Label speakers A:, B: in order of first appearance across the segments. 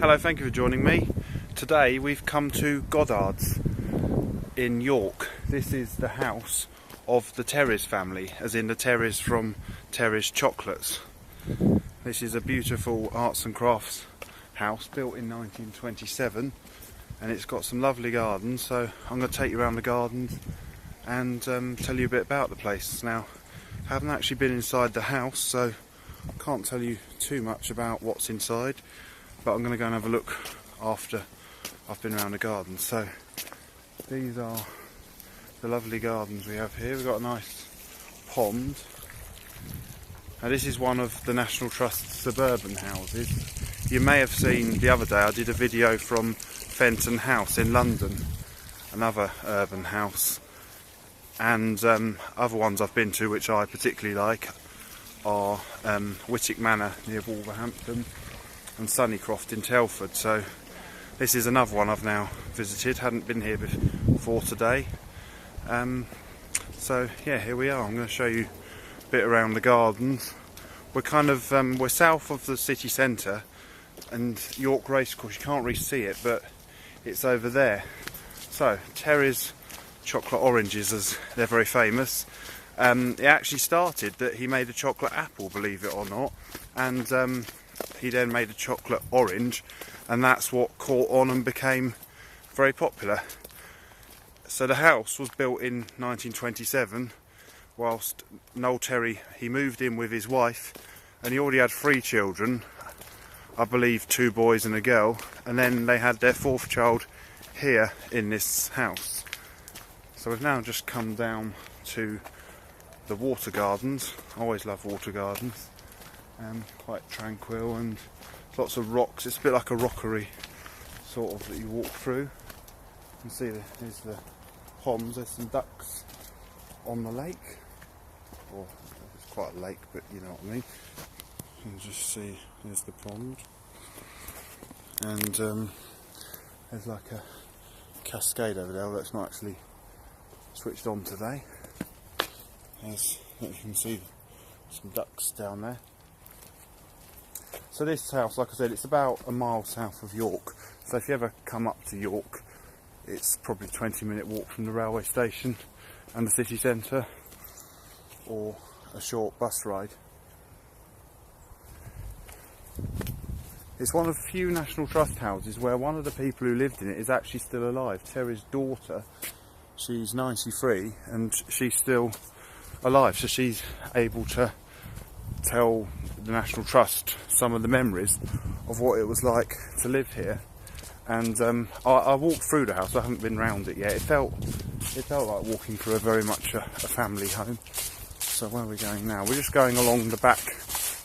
A: Hello, thank you for joining me. Today we've come to Goddards in York. This is the house of the Terry's family, as in the Terry's from Terry's Chocolates. This is a beautiful arts and crafts house built in 1927, and it's got some lovely gardens, so I'm going to take you around the gardens and tell you a bit about the place. Now, I haven't actually been inside the house, so I can't tell you too much about what's inside, but I'm going to go and have a look after I've been around the garden. So these are the lovely gardens we have here. We've got a nice pond. Now this is one of the National Trust's suburban houses. You may have seen the other day I did a video from Fenton House in London, another urban house, and other ones I've been to which I particularly like are Whitwick Manor near Wolverhampton and Sunnycroft in Telford. So this is another one I've now visited, hadn't been here before today. So yeah, here we are. I'm going to show you a bit around the gardens. We're kind of we're south of the city centre, and York Racecourse, you can't really see it, but it's over there. So Terry's chocolate oranges, as they're very famous. It actually started that he made a chocolate apple, believe it or not, and he then made a chocolate orange, and that's what caught on and became very popular. So the house was built in 1927, whilst Noel Terry, he moved in with his wife, and he already had 3 children, I believe 2 boys and a girl, and then they had their 4th child here in this house. So we've now just come down to the water gardens. I always love water gardens. Quite tranquil and lots of rocks. It's a bit like a rockery sort of that you walk through. You can see there's the ponds. There's some ducks on the lake, or it's quite a lake, but you know what I mean. You can just see there's the pond, and there's like a cascade over there that's not actually switched on today. As you can see, some ducks down there. So this house, like I said, it's about a mile south of York. So if you ever come up to York, it's probably a 20-minute walk from the railway station and the city centre, or a short bus ride. It's one of the few National Trust houses where one of the people who lived in it is actually still alive. Terry's daughter, she's 93 and she's still alive, so she's able to tell the National Trust some of the memories of what it was like to live here. And I walked through the house. I haven't been round it yet. It felt like walking through very much a family home. So where are we going now? We're just going along the back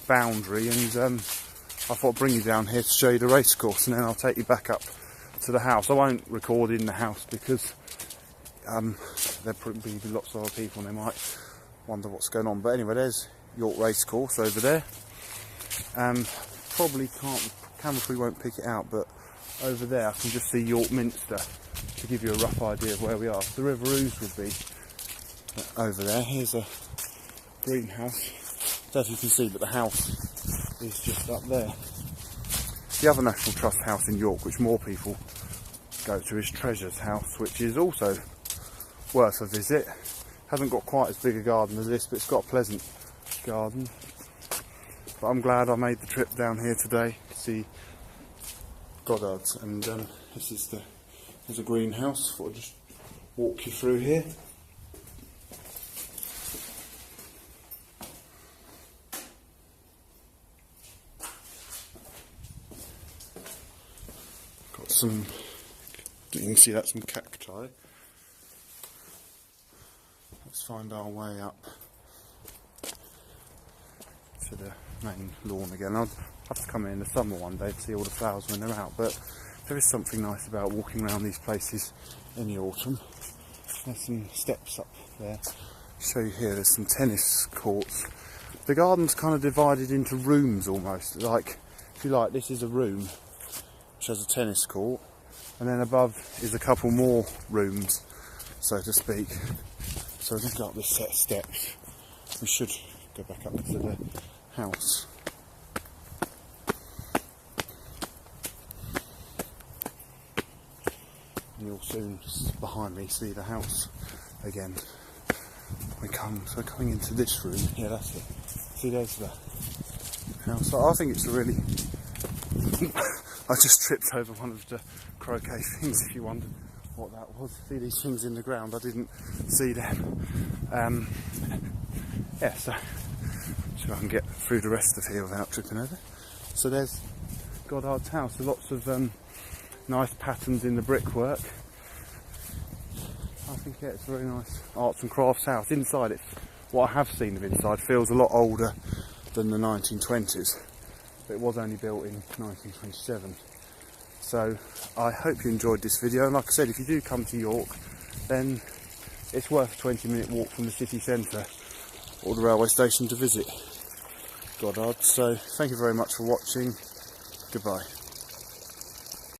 A: boundary, and I thought I'd bring you down here to show you the racecourse, and then I'll take you back up to the house. I won't record in the house because there'll probably be lots of other people and they might wonder what's going on. But anyway, there's York Racecourse over there. Probably can't, camera probably won't pick it out, but over there I can just see York Minster to give you a rough idea of where we are. So the River Ouse would be over there. Here's a greenhouse, as you can see, but the house is just up there. The other National Trust house in York, which more people go to, is Treasure's House, which is also worth a visit. Hasn't got quite as big a garden as this, but it's got a pleasant garden. But I'm glad I made the trip down here today to see Goddards, and this is there's a greenhouse. I'll just walk you through here. Got some, you can see that's some cacti. Let's find our way up to the main lawn again. I'll have to come in the summer one day to see all the flowers when they're out, but there is something nice about walking around these places in the autumn. There's some steps up there. Show you here, there's some tennis courts. The garden's kind of divided into rooms almost. Like, if you like, this is a room which has a tennis court, and then above is a couple more rooms, so to speak. So we've just got this set of steps. We should go back up to the house. and you'll soon, behind me, see the house again. So coming into this room, yeah, that's it. See, there's the house. So I think it's a really... I just tripped over one of the croquet things, if you wondered what that was. See these things in the ground, I didn't see them. Yeah, so I can get through the rest of here without tripping over. So there's Goddards House. There's lots of nice patterns in the brickwork. I think yeah, it's a very nice arts and crafts house. Inside it, what I have seen of inside feels a lot older than the 1920s. But it was only built in 1927. So I hope you enjoyed this video, and like I said, if you do come to York, then it's worth a 20-minute walk from the city centre or the railway station to visit Goddards. So thank you very much for watching. Goodbye.